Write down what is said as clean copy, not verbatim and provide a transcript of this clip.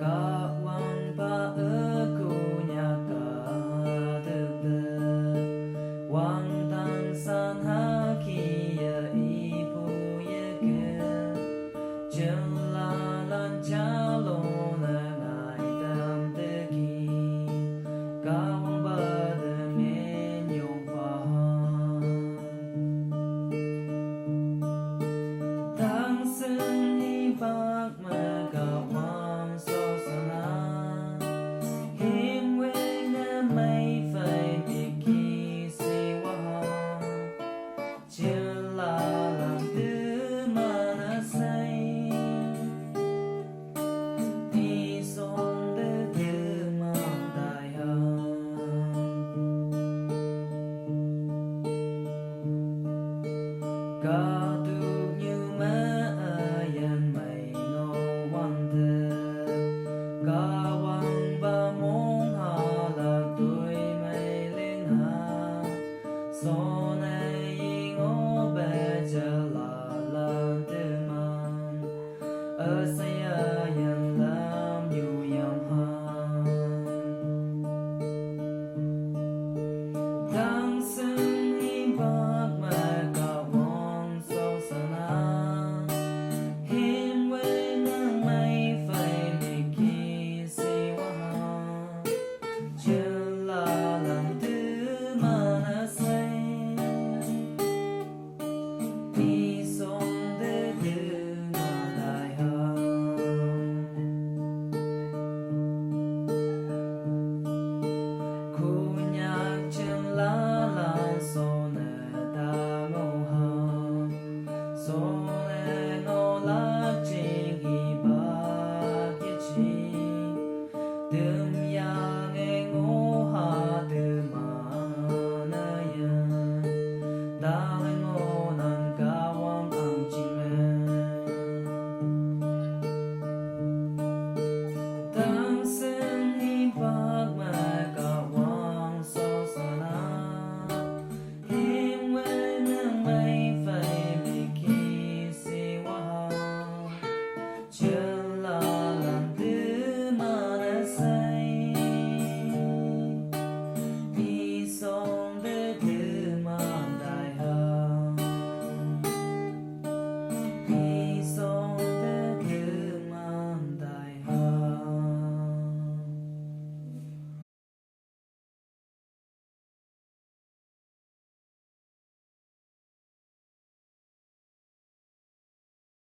Kawan ba aku nyaka deg Wang tan san haki ya ibu ya ke Jelalan calon ngai dam teki Kawan ba de men yong paham Tang sen hi bak ma kawan so sana Him we na mai phai mi ki si wa Jelalan de mana sai Đi son de de ma dai ha Cả tu như ma yan mai no wan de Cả wang ba mong ha la tui mai lên ha So